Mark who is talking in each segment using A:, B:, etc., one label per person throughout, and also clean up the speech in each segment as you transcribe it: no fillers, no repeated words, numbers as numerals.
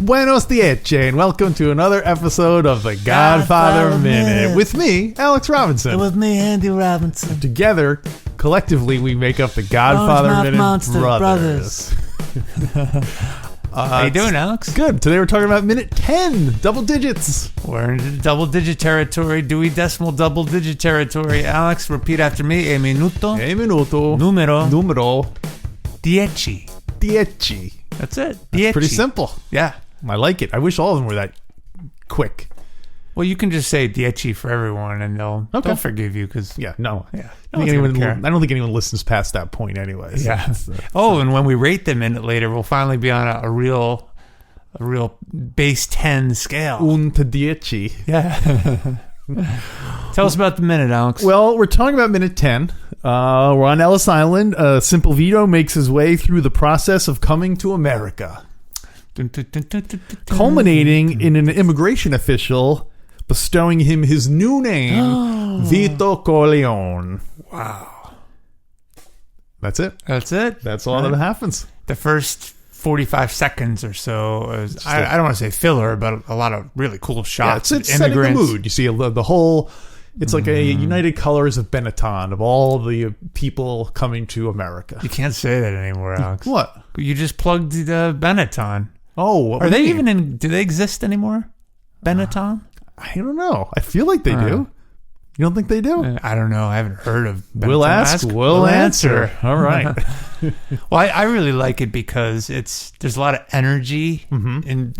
A: Buenos dias, and welcome to another episode of the Godfather Minute. With me, Alex Robinson.
B: And with me, Andy Robinson.
A: Together, collectively, we make up the Godfather Minute
B: Monster
A: Brothers.
B: How you doing, Alex?
A: Good. Today we're talking about minute 10, double digits.
B: We're in double-digit territory, Dewey Decimal double-digit territory. Alex, repeat after me. E minuto. Numero. Dieci. That's it.
A: That's pretty simple.
B: Yeah.
A: I like it. I wish all of them were that quick.
B: Well, you can just say dieci for everyone, and they'll forgive you. Cause,
A: yeah, no.
B: Yeah.
A: I don't think anyone listens past that point anyway. So
B: yeah. And when we rate the minute later, we'll finally be on a real base 10 scale.
A: Un to dieci.
B: Yeah. Tell us about the minute, Alex.
A: Well, we're talking about minute 10. We're on Ellis Island. Simple Vito makes his way through the process of coming to America, culminating in an immigration official bestowing him his new name, Vito Corleone.
B: Wow.
A: That's it. That's all that happens.
B: The first 45 seconds or so is, I don't want to say filler, but a lot of really cool shots.
A: Yeah, it's setting the mood. You see the whole... It's like a United Colors of Benetton, of all the people coming to America.
B: You can't say that anymore, Alex.
A: What?
B: You just plugged the Benetton.
A: Oh,
B: are they even in? Do they exist anymore? Benetton?
A: I don't know. I feel like they do. You don't think they do?
B: I don't know. I haven't heard of Benetton.
A: We'll ask. We'll answer. All right.
B: Well, I really like it because there's a lot of energy in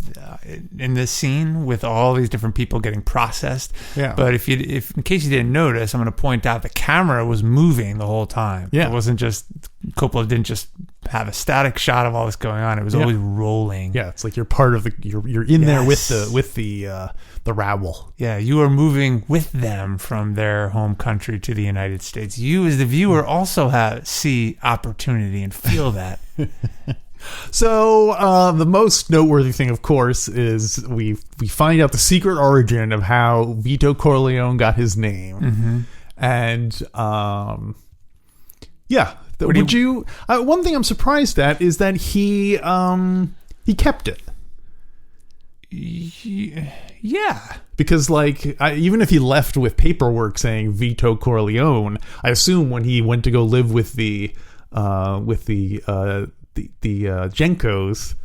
B: this scene with all these different people getting processed.
A: Yeah.
B: But if in case you didn't notice, I'm going to point out the camera was moving the whole time.
A: Yeah.
B: It wasn't just Coppola didn't just have a static shot of all this going on. It was always rolling.
A: Yeah, it's like you're part of you're in there with the rabble.
B: Yeah, you are moving with them from their home country to the United States. You, as the viewer, also see opportunity and feel that.
A: So the most noteworthy thing, of course, is we find out the secret origin of how Vito Corleone got his name, and one thing I'm surprised at is that he kept it.
B: Yeah.
A: Because even if he left with paperwork saying Vito Corleone, I assume when he went to go live with the Jenkos,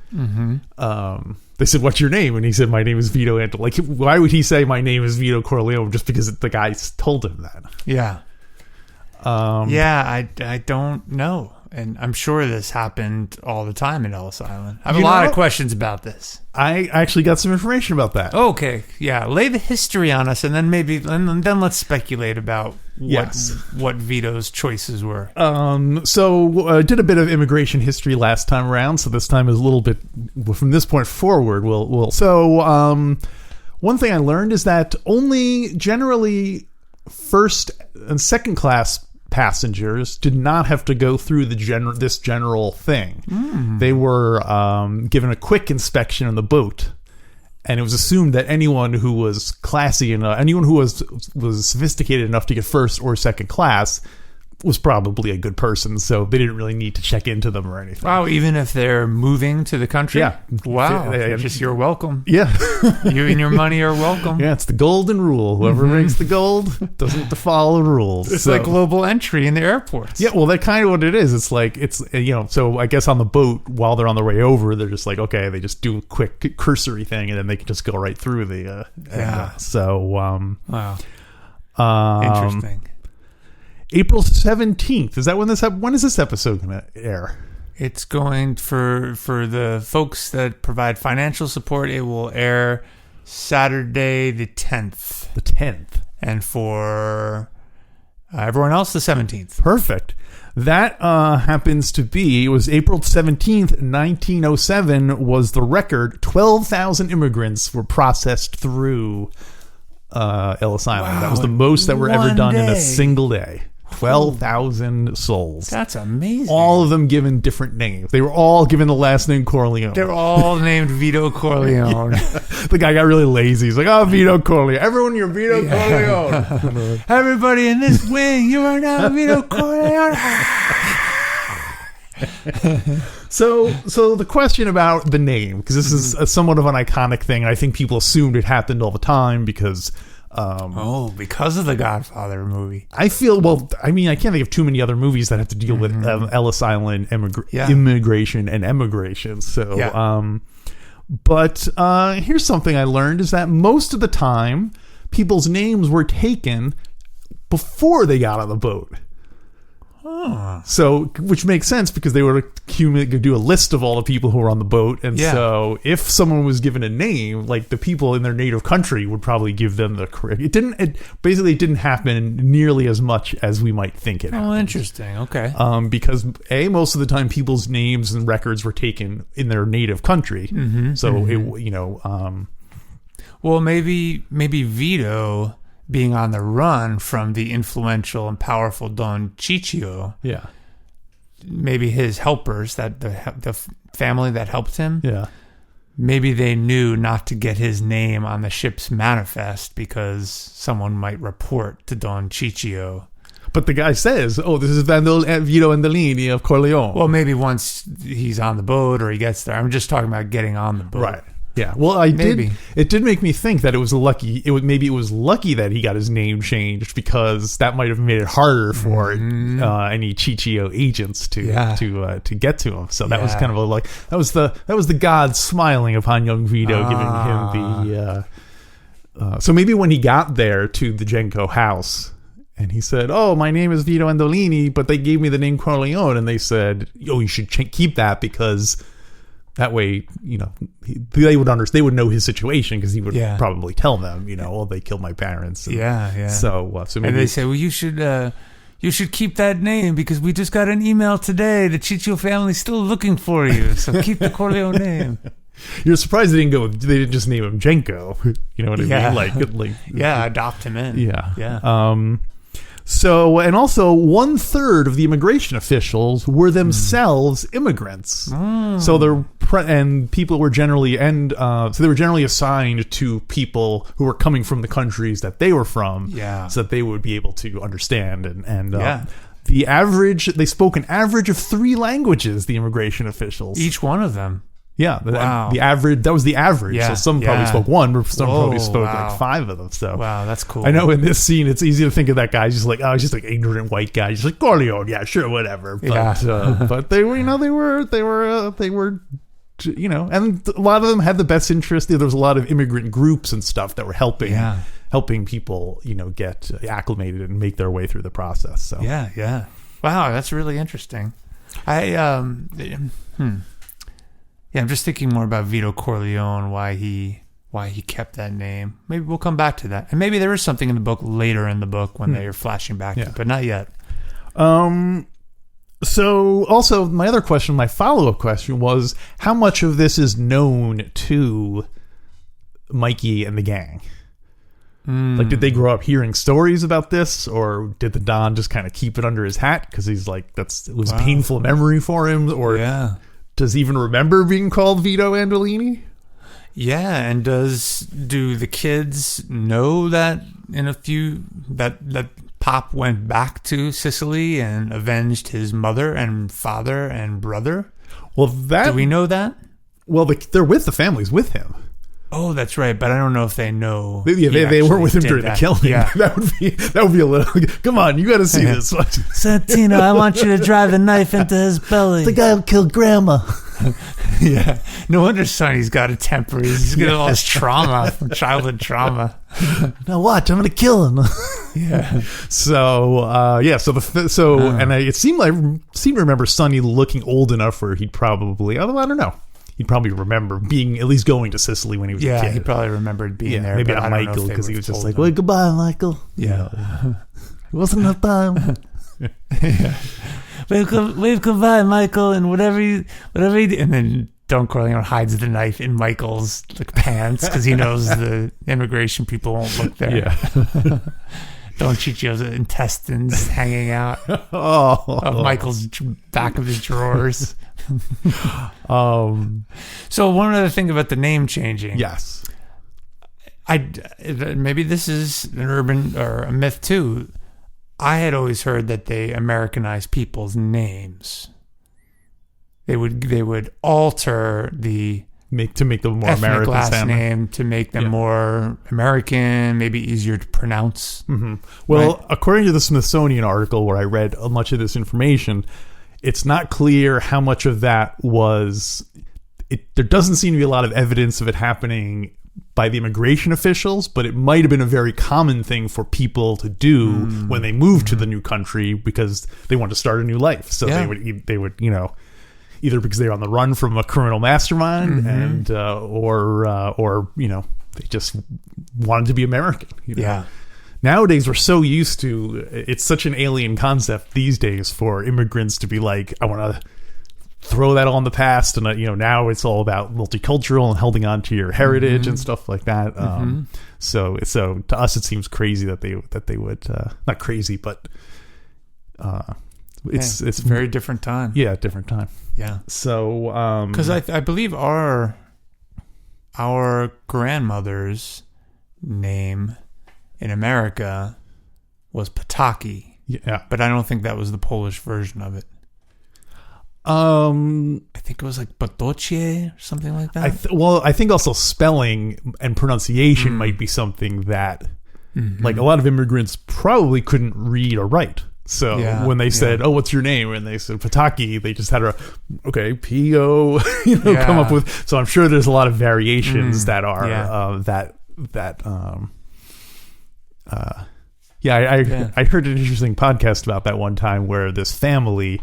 A: they said, "What's your name?" And he said, "My name is Vito Andolini." Why would he say my name is Vito Corleone just because the guy told him that?
B: Yeah. I don't know. And I'm sure this happened all the time in Ellis Island. I have a lot of questions about this.
A: I actually got some information about that.
B: Okay. Yeah. Lay the history on us, and then then let's speculate about what Vito's choices were.
A: So I did a bit of immigration history last time around, so this time is a little bit from this point forward. So one thing I learned is that only generally first and second class passengers did not have to go through this general thing. They were given a quick inspection on the boat, and it was assumed that anyone who was classy enough, anyone who was sophisticated enough to get first or second class, was probably a good person, so they didn't really need to check into them or anything.
B: Wow, even if they're moving to the country?
A: Yeah.
B: Wow. You're welcome.
A: Yeah.
B: You and your money are welcome.
A: Yeah, it's the golden rule. Whoever makes the gold doesn't have to follow the rules.
B: It's like global entry in the airports.
A: Yeah, well, that's kind of what it is. It's like, so I guess on the boat, while they're on their way over, they're just like, okay, they just do a quick cursory thing, and then they can just go right through the...
B: Wow.
A: Interesting. April 17th. Is that when is this episode going to air?
B: It's going for the folks that provide financial support. It will air Saturday the 10th.
A: The 10th.
B: And for everyone else, the 17th.
A: Perfect. That happens to be, it was April 17th, 1907 was the record. 12,000 immigrants were processed through Ellis Island. Wow, that was the most that were ever done in a single day. 12,000 souls.
B: That's amazing.
A: All of them given different names. They were all given the last name Corleone.
B: They're all named Vito Corleone.
A: The guy got really lazy. He's like, oh, Vito Corleone. Everyone, you're Vito Corleone.
B: Everybody in this wing, you are now Vito Corleone.
A: So the question about the name, because this is a somewhat of an iconic thing, and I think people assumed it happened all the time because...
B: because of the Godfather movie.
A: I feel, well, I mean, I can't think of too many other movies that have to deal with Ellis Island immigration and emigration. So, but here's something I learned is that most of the time, people's names were taken before they got on the boat. So, which makes sense because they would do a list of all the people who were on the boat, and so if someone was given a name, like the people in their native country would probably give them the correct. It didn't happen nearly as much as we might think it.
B: Oh, interesting. Okay.
A: Because most of the time people's names and records were taken in their native country,
B: well, maybe Vito, being on the run from the influential and powerful Don Ciccio, maybe his helpers, that the family that helped him, maybe they knew not to get his name on the ship's manifest because someone might report to Don Ciccio.
A: But the guy says, "Oh, this is Vito Andolini of Corleone."
B: Well, maybe once he's on the boat or he gets there. I'm just talking about getting on the boat,
A: right? Yeah, well, it did make me think that it was lucky that he got his name changed, because that might have made it harder for any Ciccio agents to get to him. So that was kind of that was the gods smiling upon young Vito, giving him the. So maybe when he got there to the Genco house, and he said, "Oh, my name is Vito Andolini, but they gave me the name Corleone," and they said, "Oh, you should keep that because." That way, they would understand. They would know his situation because he would probably tell them, "Oh, they killed my parents." And So maybe,
B: and they say, "Well, you should keep that name because we just got an email today. The Ciccio family's still looking for you, so keep the Corleone name."
A: You're surprised they didn't just name him Genco. You know what I mean?
B: Adopt him in.
A: Yeah. So, and also 1/3 of the immigration officials were themselves immigrants. So people were generally, so they were generally assigned to people who were coming from the countries that they were from, so that they would be able to understand. They spoke an average of 3 languages, the immigration officials.
B: Each one of them.
A: Yeah, the average. That was the average. So some probably spoke 1, but some probably spoke like 5 of them. So
B: wow, that's cool.
A: I know in this scene, it's easy to think of that guy just like, oh, he's just like ignorant white guy, just like Corleone. Yeah, sure, whatever. But but they were, and a lot of them had the best interest. There was a lot of immigrant groups and stuff that were helping people, get acclimated and make their way through the process. So
B: wow, that's really interesting. I'm just thinking more about Vito Corleone, why he kept that name. Maybe we'll come back to that. And maybe there is something in the book later in the book when they're flashing back to it, but not yet.
A: So also my other question, my follow-up question was, how much of this is known to Mikey and the gang? Like, did they grow up hearing stories about this, or did the Don just kind of keep it under his hat because he's like, it was a painful memory for him, or does he even remember being called Vito Andolini?
B: Yeah, and do the kids know that that Pop went back to Sicily and avenged his mother and father and brother?
A: Well,
B: do we know that?
A: Well, they're with the families with him.
B: Oh, that's right, but I don't know if they know.
A: They weren't with him during the killing. Yeah. that would be a little. Come on, you got to see this.
B: Santino, I want you to drive a knife into his belly.
A: The guy who killed Grandma.
B: No wonder Sonny's got a temper. He's got all this trauma, childhood trauma.
A: Now watch, I'm going to kill him. So and it seemed to remember Sonny looking old enough where he'd probably, although I don't know. He'd probably remember being at least going to Sicily when he was a kid.
B: Yeah, he probably remembered being there.
A: Maybe not Michael, because he was just like, well, goodbye, Michael. Yeah. It wasn't enough time.
B: Wave goodbye, Michael, and whatever you do. And then Don Corleone hides the knife in Michael's pants because he knows the immigration people won't look there. Don Cicio's intestines hanging out
A: of
B: Michael's back of his drawers. So one other thing about the name changing.
A: Yes.
B: Maybe this is an urban or a myth too. I had always heard that they Americanize people's names. They would alter the
A: to make them more
B: ethnic
A: American
B: last
A: sounding.
B: name to make them more American, maybe easier to pronounce.
A: Mm-hmm. Well,
B: right?
A: According to the Smithsonian article where I read much of this information, it's not clear how much of that was. There doesn't seem to be a lot of evidence of it happening by the immigration officials, but it might have been a very common thing for people to do when they moved to the new country because they want to start a new life. So they would either because they're on the run from a criminal mastermind and or they just wanted to be American.
B: Yeah.
A: Nowadays we're so used to it's such an alien concept these days for immigrants to be like, I want to throw that all in the past, and now it's all about multicultural and holding on to your heritage and stuff like that. So to us it seems crazy that they would not crazy, but it's
B: a very different time.
A: Yeah, different time.
B: Yeah.
A: So
B: because I believe our grandmother's name in America was Pataki.
A: Yeah,
B: but I don't think that was the Polish version of it. I think it was like Potocie or something like that.
A: I think also spelling and pronunciation might be something that, like, a lot of immigrants probably couldn't read or write. So when they said, "Oh, what's your name?" and they said Pataki, they just had to, P-O, come up with. So I'm sure there's a lot of variations that are I heard an interesting podcast about that one time where this family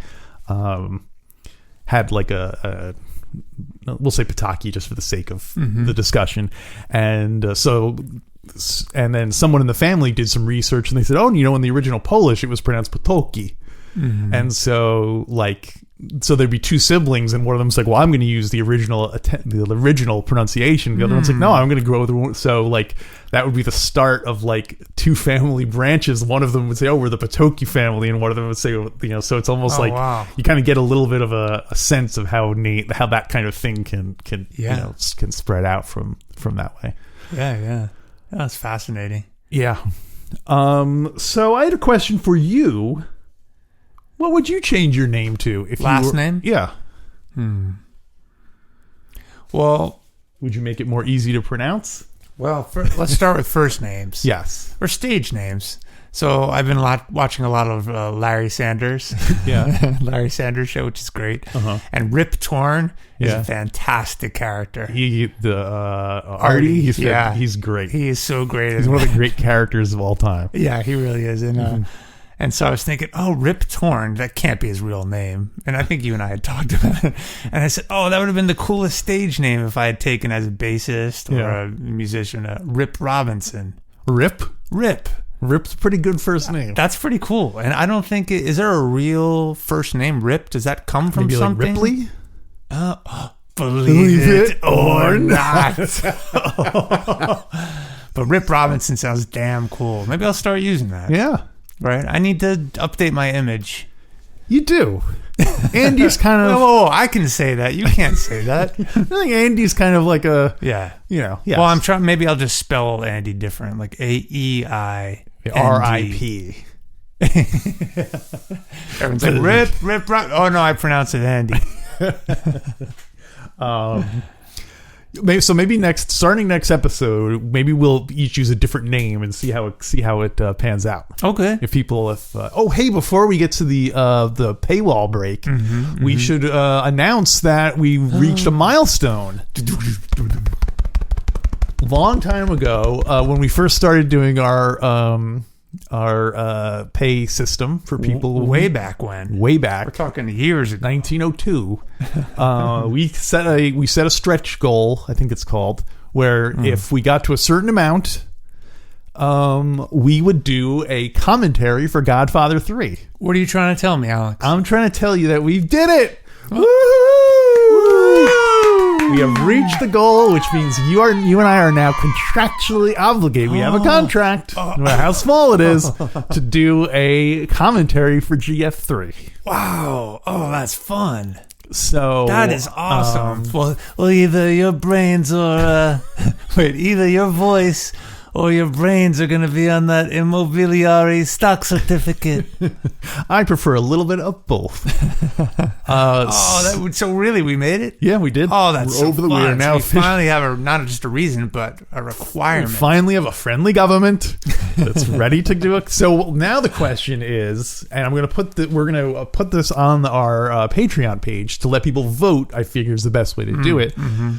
A: had like we'll say Pataki just for the sake of the discussion, and and then someone in the family did some research and they said, in the original Polish it was pronounced Potoki, and so there'd be two siblings and one of them's like, well, I'm going to use the original pronunciation. The other one's like, no, I'm going to go with the. So that would be the start of two family branches. One of them would say, oh, we're the Potoki family, and one of them would say, so it's almost you kind of get a little bit of a sense of how that kind of thing can spread out from that way.
B: Yeah. That's fascinating.
A: Yeah. So I had a question for you. What would you change your name to if
B: last name?
A: Yeah.
B: Well,
A: would you make it more easy to pronounce?
B: Well, let's start with first names.
A: Yes.
B: Or stage names. So I've been watching a lot of Larry Sanders.
A: Yeah.
B: Larry Sanders show, which is great. And Rip Torn is a fantastic character.
A: Artie, he's great.
B: He is so great.
A: He's one of the great characters of all time.
B: Yeah, he really is. And so I was thinking, Rip Torn, that can't be his real name. And I think you and I had talked about it. And I said, that would have been the coolest stage name if I had taken as a bassist or a musician, Rip Robinson.
A: Rip?
B: Rip's
A: a pretty good first name.
B: That's pretty cool. And I don't think, is there a real first name, Rip? Does that come from something?
A: Like Ripley?
B: Believe it or not. But Rip Robinson sounds damn cool. Maybe I'll start using that.
A: Yeah.
B: Right? I need to update my image.
A: You do. Andy's kind of...
B: Whoa, I can say that. You can't say that.
A: I think Andy's kind of like a...
B: Yeah.
A: Yes.
B: Well, I'm trying... Maybe I'll just spell Andy different. Like A-E-I-N-D.
A: R-I-P.
B: Everyone's like, Rip. Oh, no, I pronounce it Andy.
A: Maybe starting next episode, maybe we'll each use a different name and see how it pans out.
B: Okay.
A: If people, before we get to the paywall break, we should announce that we reached a milestone. Long time ago, when we first started doing our pay system for people,
B: way back, we're talking years ago,
A: 1902. We set a stretch goal, I think it's called, where if we got to a certain amount, we would do a commentary for Godfather 3.
B: What are you trying to tell me, Alex?
A: I'm trying to tell you that we did it.
B: Woo!
A: We have reached the goal, which means you and I are now contractually obligated. We have a contract, no matter how small it is, to do a commentary for GF3.
B: Wow. Oh, that's fun.
A: So
B: that is awesome. Well, either your brains or either your voice or your brains are going to be on that immobiliare stock certificate.
A: I prefer a little bit of both.
B: So really, we made it?
A: Yeah, we did.
B: Oh, that's so fun.
A: We are now
B: we finally have not just a reason, but a requirement.
A: We finally have a friendly government that's ready to do it. So now the question is, and I'm going to we're going to put this on our Patreon page to let people vote. I figure is the best way to do it. Mm-hmm.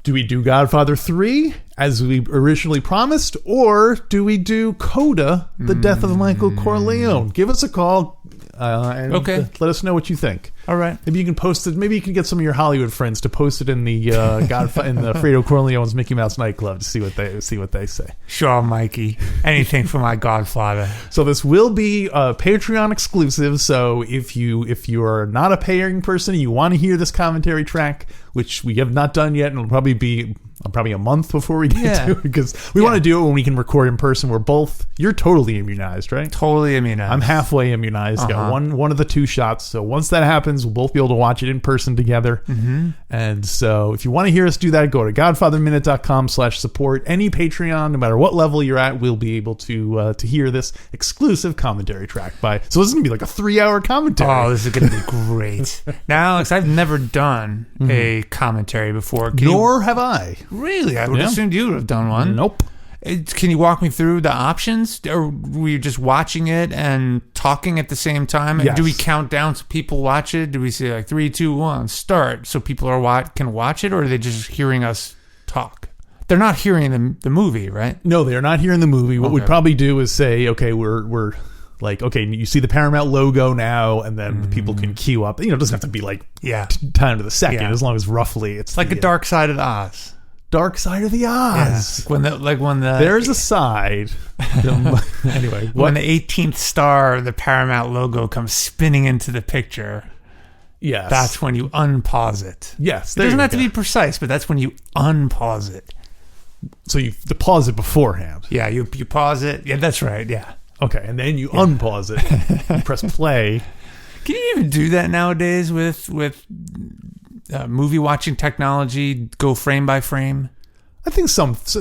A: Do we do Godfather 3 as we originally promised, or do we do Coda, the death of Michael Corleone? Give us a call and let us know what you think.
B: All right.
A: Maybe you can post it. Maybe you can get some of your Hollywood friends to post it in the in the Fredo Corleone's Mickey Mouse nightclub to see what they say.
B: Sure, Mikey. Anything for my Godfather.
A: So this will be a Patreon exclusive. So if you are not a paying person and you want to hear this commentary track, which we have not done yet, and it'll probably be a month before we get to it, because we want to do it when we can record in person. You're totally immunized, right?
B: Totally immunized.
A: I'm halfway immunized. Got one of the 2 shots. So once that happens, we'll both be able to watch it in person together. Mm-hmm. And so if you want to hear us do that, go to godfatherminute.com/support. Any Patreon, no matter what level you're at, we'll be able to hear this exclusive commentary track so this is going to be like a 3-hour commentary.
B: Oh, this is going to be great. Now, Alex, I've never done a commentary before.
A: Nor have I.
B: Really? I would assume you would have done one.
A: Nope.
B: Can you walk me through the options? Or were you just watching it and talking at the same time?
A: Yes.
B: Do we count down so people watch it? Do we say like 3, 2, 1, start, so people can watch it? Or are they just hearing us talk? They're not hearing the movie, right?
A: No, they're not hearing the movie. What we'd probably do is say, okay, we're like, okay, you see the Paramount logo now, and then people can queue up. It doesn't have to be like time to the second, as long as roughly it's
B: like a Dark Side of Oz.
A: Dark Side of the Oz.
B: Yeah. When
A: there's a side. Anyway,
B: when the 18th star of the Paramount logo comes spinning into the picture,
A: yes,
B: that's when you unpause it.
A: Yes,
B: it doesn't have to be precise, but that's when you unpause it.
A: So you pause it beforehand.
B: Yeah, you pause it. Yeah, that's right. Yeah.
A: Okay, and then you unpause it. You press play.
B: Can you even do that nowadays with movie watching technology? Go frame by frame.
A: I think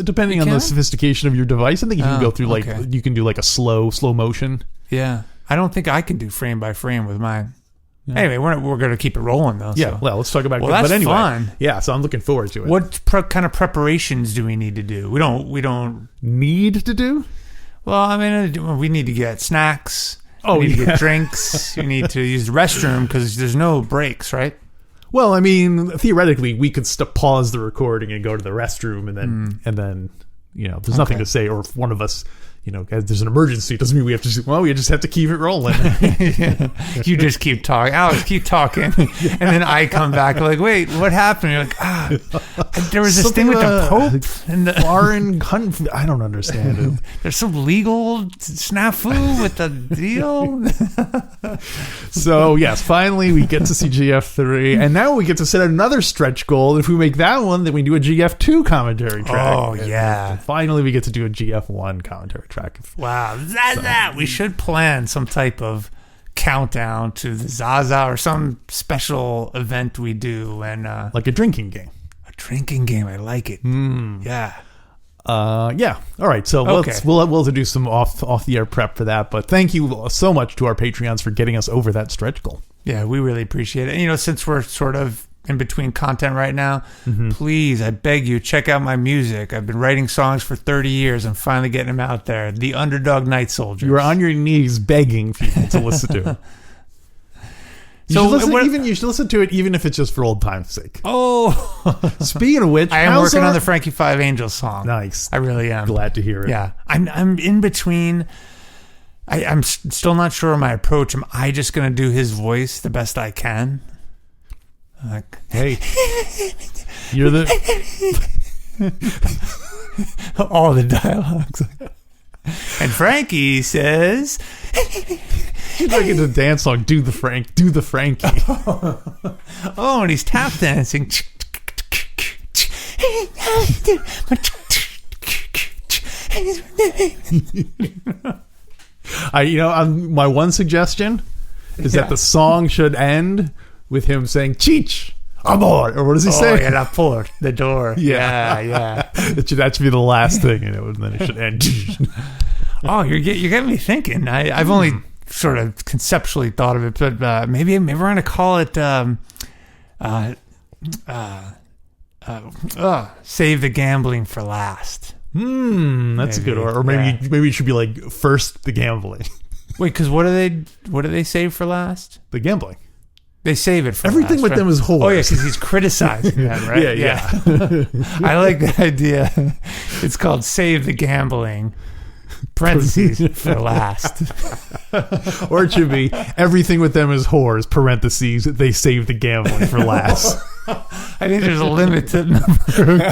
A: depending on the sophistication of your device, I think you can go through you can do like a slow motion.
B: Yeah, I don't think I can do frame by frame with mine. Yeah. Anyway, we're going to keep it rolling though.
A: Yeah.
B: So.
A: Well, let's talk about.
B: That's
A: but anyway,
B: fun.
A: Yeah. So I'm looking forward to it.
B: What kind of preparations do we need to do? We don't
A: need to do.
B: Well, I mean, we need to get snacks. We need to get drinks. We need to use the restroom because there's no breaks, right?
A: Well, I mean, theoretically, we could pause the recording and go to the restroom, and then there's nothing to say. Or if one of us, there's an emergency, it doesn't mean we have to. Well, we just have to keep it rolling.
B: You just keep talking. Alex, keep talking, and then I come back like, wait, what happened? You're like, there was this thing with the Pope and the
A: foreign country. I don't understand it.
B: There's some legal snafu with the deal.
A: So yes, finally we get to see GF3, and now we get to set another stretch goal. If we make that one, then we do a GF2 commentary track.
B: Oh yeah!
A: And finally, we get to do a GF1 commentary track.
B: Wow, we should plan some type of countdown to the Zaza or some special event we do, and
A: like a drinking game.
B: A drinking game, I like it. Yeah.
A: Yeah. All right. So we'll do some off the air prep for that. But thank you so much to our Patreons for getting us over that stretch goal.
B: Yeah, we really appreciate it. And, since we're sort of in between content right now, please, I beg you, check out my music. I've been writing songs for 30 years. I'm finally getting them out there. The Underdog Night Soldiers.
A: You're on your knees begging people to listen to it. You should listen to it even if it's just for old time's sake.
B: Oh.
A: Speaking of which,
B: I am working on the Frankie Five Angels song.
A: Nice.
B: I really am.
A: Glad to hear it.
B: Yeah. I'm in between. I'm still not sure of my approach. Am I just going to do his voice the best I can? Like,
A: hey, you're the
B: all the dialogues. And Frankie says,
A: "She's like in the dance song. Do the Frankie."
B: Oh, and he's tap dancing.
A: My one suggestion is that the song should end with him saying "Cheech, amor," or what does he say?
B: Oh, yeah, la porte, the door. Yeah.
A: That should be the last thing, and then it should end.
B: Oh, you're getting me thinking. I've only sort of conceptually thought of it, but maybe we're going to call it save the gambling for last.
A: That's maybe. Good. Or maybe it should be like first the gambling.
B: Wait, because what do they save for last?
A: The gambling.
B: They save it for
A: everything
B: last,
A: with
B: right?
A: them is whores.
B: Oh yeah, because he's criticizing them, right?
A: Yeah.
B: I like the idea. It's called save the gambling. Parentheses for last.
A: Or it should be everything with them is whores. Parentheses they save the gambling for last.
B: I think there's a limited number.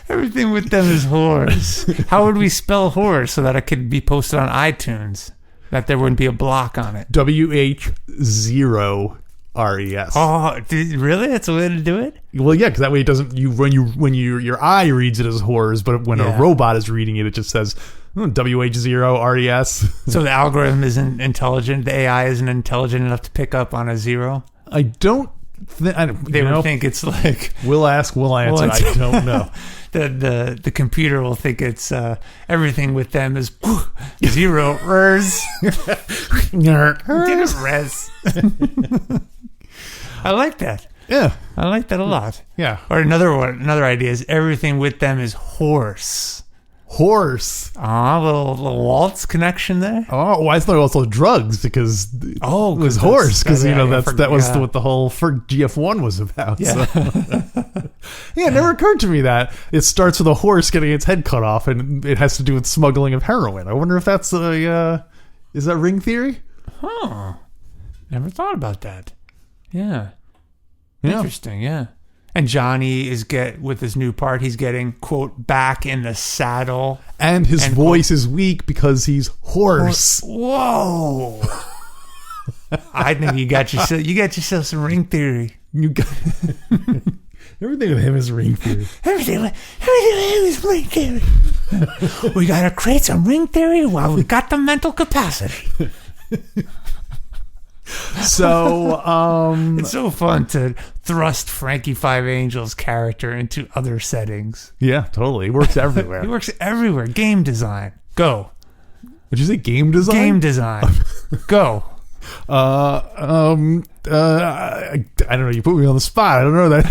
B: Everything with them is whores. How would we spell whores so that it could be posted on iTunes? That there wouldn't be a block on it. WH0RES. Oh, really? That's a way to do it?
A: Well, yeah, because that way it doesn't. Your eye reads it as whores, but when a robot is reading it, it just says WH0RES.
B: So the algorithm isn't intelligent. The AI isn't intelligent enough to pick up on a zero.
A: I don't.
B: They would think it's like
A: we'll ask, we'll answer. I don't know.
B: The computer will think it's everything with them is zero res. Res. I like that.
A: Yeah,
B: I like that a lot.
A: Yeah.
B: Or another idea is everything with them is horse.
A: Horse.
B: A little waltz connection there.
A: Oh, well, I thought also drugs because it was horse because that was what the whole GF1 was about.
B: Yeah.
A: So. Yeah, it never occurred to me that it starts with a horse getting its head cut off and it has to do with smuggling of heroin. I wonder if that's is that ring theory?
B: Huh. Never thought about that. Yeah. Interesting. Yeah. And Johnny is with his new part. He's getting, quote, back in the saddle.
A: And his voice is weak because he's hoarse.
B: Whoa. I think you got yourself some ring theory.
A: You got everything with him is ring theory.
B: Everything with him is ring theory. We got to create some ring theory while we got the mental capacity.
A: So
B: it's so fun to thrust Frankie Five Angel's character into other settings.
A: Yeah, totally. He works everywhere.
B: He works everywhere. Game design. Go.
A: Did you say game design?
B: Game design. Go.
A: I don't know. You put me on the spot. I don't know that.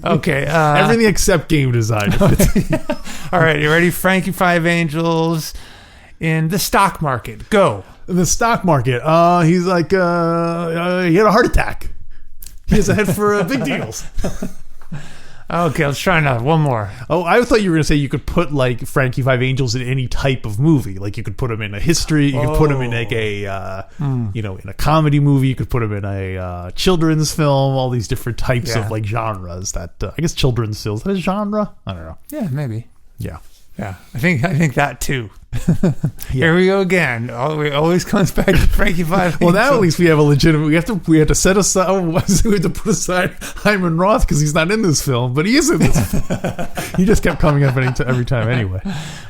B: Okay.
A: Everything except game design.
B: All right. You ready? Frankie Five Angels in the stock market. Go.
A: In the stock market, he's like, he had a heart attack. He has a head for big deals.
B: Okay, let's try another. One more.
A: Oh, I thought you were going to say you could put like Frankie Five Angels in any type of movie. Like you could put him in a history. You could put him in like a, in a comedy movie. You could put him in a children's film. All these different types of like genres. That I guess children's films. Is that a genre? I don't know.
B: Yeah, maybe.
A: Yeah.
B: Yeah, I think that too. Here we go again. It always comes back to Frankie Five.
A: Well, now at least we have a legitimate. We have to set aside. We have to put aside Hyman Roth because he's not in this film, but he is in this. He just kept coming up every time anyway.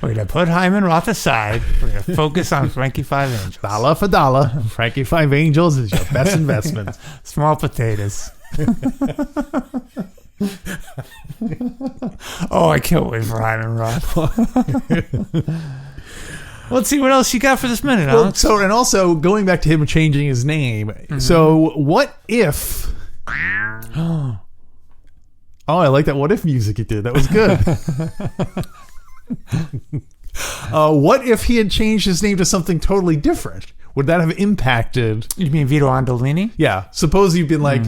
B: We're gonna put Hyman Roth aside. We're gonna focus on Frankie Five Angels.
A: Dollar for dollar, Frankie Five Angels is your best investment.
B: Small potatoes. Oh, I can't wait for Hyman Roth. Let's see what else you got for this minute, Alex.
A: Well, and also going back to him changing his name. Mm-hmm. So what if? Oh, I like that. What if music you did? That was good. What if he had changed his name to something totally different? Would that have impacted?
B: You mean Vito Andolini?
A: Yeah. Suppose you've been like,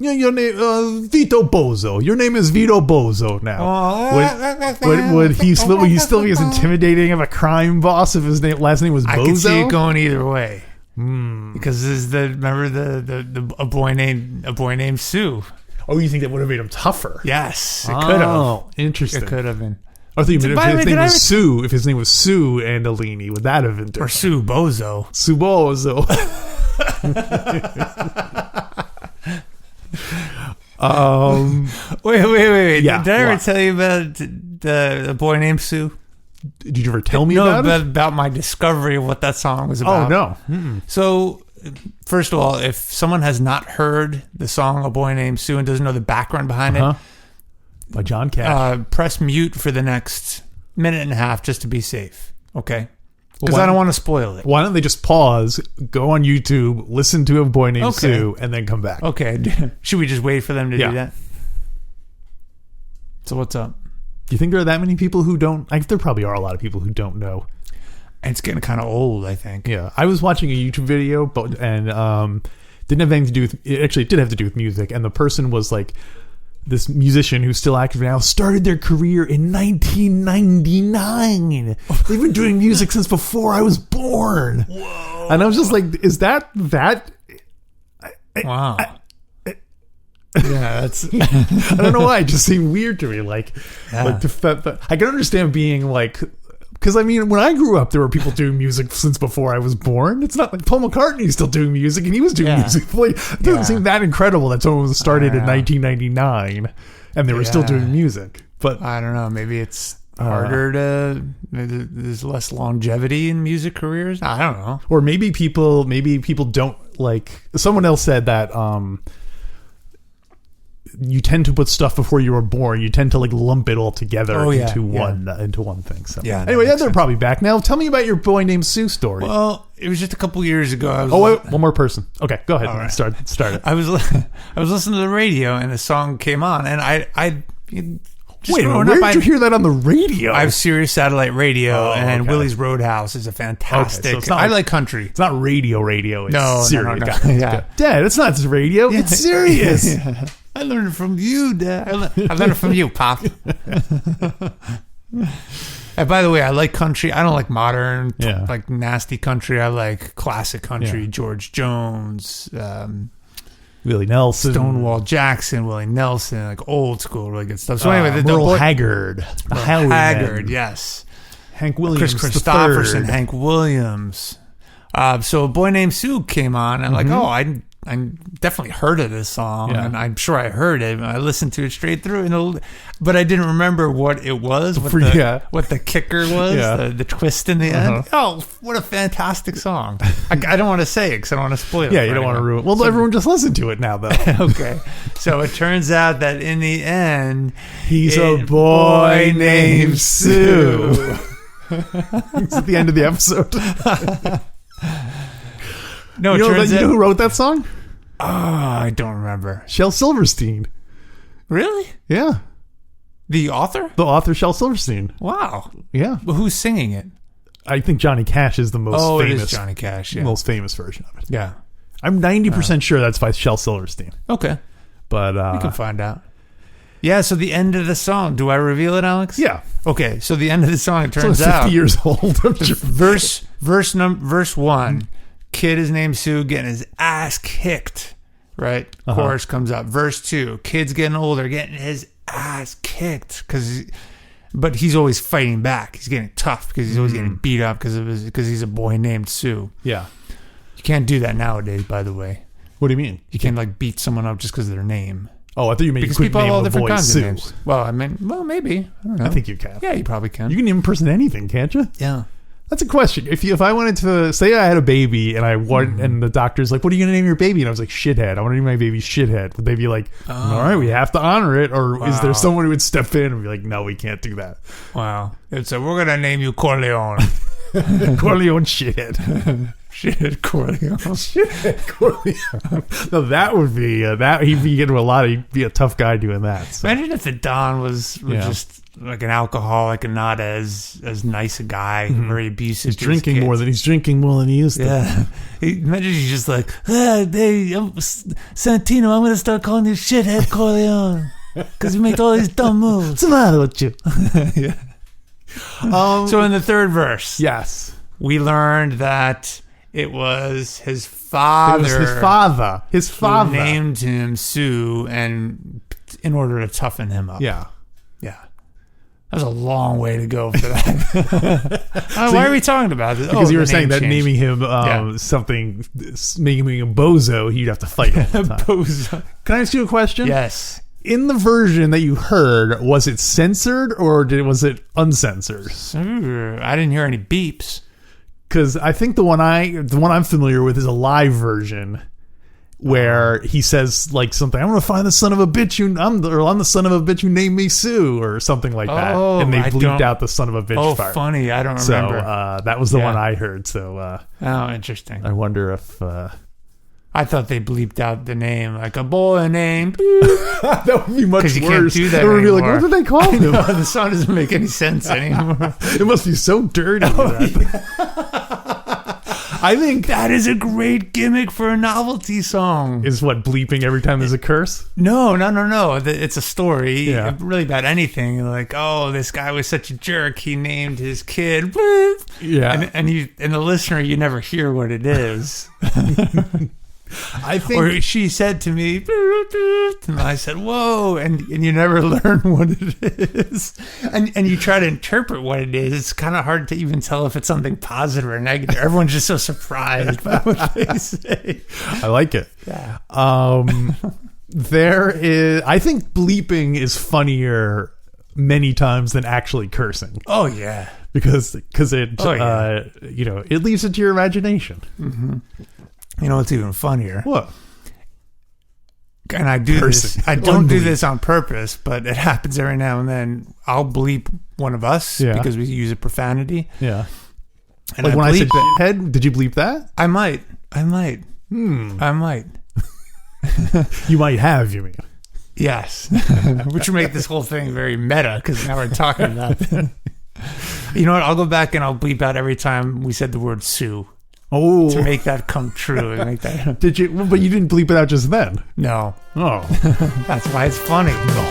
A: your name, Vito Bozo. Your name is Vito Bozo now. Would he still be as intimidating of a crime boss if his last name was Bozo?
B: I can see it going either way. Because this is a boy named Sue.
A: Oh, you think that would have made him tougher?
B: Yes, it could have.
A: Oh, interesting.
B: It could have been.
A: I thought you meant if his name was Sue Andolini, would that have been different?
B: Or Sue Bozo.
A: Sue Bozo.
B: Wait.
A: Yeah,
B: Did I ever tell you about the boy named Sue?
A: Did you ever tell me about
B: my discovery of what that song was about?
A: Oh, no. Mm-mm.
B: So, first of all, if someone has not heard the song A Boy Named Sue and doesn't know the background behind it,
A: by John Cash,
B: press mute for the next minute and a half just to be safe, okay? Because I don't want to spoil it.
A: Why don't they just pause, go on YouTube, listen to A Boy Named Sue, and then come back?
B: Okay. Should we just wait for them to do that? So what's up?
A: Do you think there are that many people who don't? There probably are a lot of people who don't know.
B: It's getting kind of old, I think.
A: Yeah. I was watching a YouTube video, and didn't have anything to do with... Actually, it did have to do with music, and the person was like... This musician who's still active now started their career in 1999. They've been doing music since before I was born.
B: Whoa.
A: And I was just like, is that?
B: Wow. Yeah, that's...
A: I don't know why. It just seemed weird to me. I can understand being like... Because, I mean, when I grew up, there were people doing music since before I was born. It's not like Paul McCartney's still doing music, and he was doing music. It doesn't seem that incredible that someone was started in 1999, and they were still doing music. But
B: I don't know. Maybe it's harder to... There's less longevity in music careers. I don't know.
A: Or maybe people don't like... Someone else said that... you tend to put stuff before you were born. You tend to lump it all together into one thing. So anyway, they're probably back now. Tell me about your Boy Named Sue story.
B: Well, it was just a couple years ago.
A: Wait, one more person. Okay, go ahead. Right. Start it.
B: I was listening to the radio and the song came on, and I
A: wait, where did you hear that on the radio?
B: I have Sirius Satellite Radio, and Willie's Roadhouse is a fantastic.
A: Okay, so
B: I like country.
A: It's not radio. It's Sirius.
B: No.
A: Yeah. Dad, it's not radio. Yeah. It's Sirius.
B: Yeah. I learned it from you, Dad. I learned it from you, Pop. And by the way, I like country. I don't like modern, nasty country. I like classic country. George Jones,
A: Willie Nelson,
B: Stonewall Jackson, Willie Nelson, like old school, really good stuff. So anyway,
A: Merle Haggard,
B: yes,
A: Hank Williams,
B: Chris Christopherson, Hank Williams. So A Boy Named Sue came on, and I definitely heard of this song, and I'm sure I heard it. I listened to it straight through, but I didn't remember what it was, what the kicker was, the twist in the end. Oh, what a fantastic song! I don't want to say it because I don't want to spoil it.
A: Yeah, you don't want to ruin it. Well, everyone just listen to it now, though.
B: Okay. So it turns out that in the end,
A: he's a boy named Sue. It's at the end of the episode.
B: No,
A: you know who wrote that song?
B: Oh, I don't remember.
A: Shel Silverstein.
B: Really?
A: Yeah.
B: The author?
A: The author, Shel Silverstein.
B: Wow.
A: Yeah.
B: But who's singing it?
A: I think Johnny Cash is the most famous.
B: It is Johnny Cash, yeah.
A: Most famous version of it.
B: Yeah.
A: I'm 90% sure that's by Shel Silverstein.
B: Okay.
A: But
B: we can find out. Yeah, so the end of the song. Do I reveal it, Alex?
A: Yeah.
B: Okay, so the end of the song, it turns
A: out 50 years old.
B: Verse 1. Kid is named Sue, getting his ass kicked, right? Chorus comes up. Verse 2, kid's getting older, getting his ass kicked, but he's always fighting back. He's getting tough because he's always getting beat up because he's a boy named Sue.
A: Yeah,
B: you can't do that nowadays. By the way,
A: what do you mean?
B: You can't beat someone up just because of their name.
A: Oh, I thought you meant
B: because
A: you could
B: people have all
A: name
B: different kinds
A: Sue.
B: of names. Well, maybe. I don't know.
A: I think you can.
B: Yeah, you probably can.
A: You can name a person anything, can't you?
B: Yeah.
A: That's a question. If I wanted to say I had a baby and and the doctor's like, "What are you going to name your baby?" and I was like, "Shithead. I want to name my baby Shithead." Would they be like, "All right, we have to honor it," or is there someone who would step in and be like, "No, we can't do that"?
B: Wow. It's we're going to name you Corleone.
A: Corleone Shithead.
B: Shithead Corleone.
A: Shithead Corleone. No, that would be he'd be getting he'd be a tough guy doing that. So.
B: Imagine if the Don was just like an alcoholic and not as nice a guy, very abusive.
A: He's drinking more than he used to.
B: Yeah. Imagine he's just like, hey, Santino, I'm going to start calling you Shithead Corleone because you make all these dumb moves.
A: What's the matter with you?
B: Yeah. So in the third verse,
A: yes,
B: we learned that it was his father.
A: It was his father.
B: Who named him Sue, and in order to toughen him up.
A: Yeah.
B: Yeah. That's a long way to go for that. Why are we talking about this?
A: Because you were saying that naming him something, making him a bozo, he'd have to fight all the time.
B: Bozo.
A: Can I ask you a question?
B: Yes.
A: In the version that you heard, was it censored or was it uncensored?
B: I didn't hear any beeps.
A: Because I think the one I'm familiar with is a live version where he says like something. I'm gonna find the son of a bitch I'm the son of a bitch who named me Sue or something like that. And they bleeped out the son of a bitch part.
B: Oh, funny! I don't remember.
A: So that was the one I heard. So
B: interesting.
A: I wonder if
B: I thought they bleeped out the name like a boy named.
A: That would be much worse.
B: You can't do that.
A: It would be like, what did they call him?
B: The song doesn't make any sense anymore.
A: It must be so dirty. I think
B: that is a great gimmick for a novelty song.
A: Is what, bleeping every time there's a curse?
B: No. It's a story, really about anything. Like, oh, this guy was such a jerk. He named his kid.
A: Yeah,
B: and the listener, you never hear what it is.
A: I think,
B: or she said to me, and I said, "Whoa!" and you never learn what it is, and you try to interpret what it is. It's kind of hard to even tell if it's something positive or negative. Everyone's just so surprised by what they say.
A: I like it.
B: Yeah.
A: There is. I think bleeping is funnier many times than actually cursing.
B: Oh yeah,
A: because it it leaves it to your imagination.
B: Mm-hmm. You know what's even funnier?
A: What?
B: And I do this. I don't do this on purpose, but it happens every now and then. I'll bleep one of us because we use a profanity.
A: Yeah.
B: And
A: like when I said head, did you bleep that?
B: I might. I might.
A: You might have, you mean?
B: Yes. Which would make this whole thing very meta because now we're talking about it. You know what? I'll go back and I'll bleep out every time we said the word Sue.
A: Oh,
B: to make that come true. And make that.
A: Did you? But you didn't bleep it out just then.
B: No.
A: Oh,
B: that's why it's funny. No.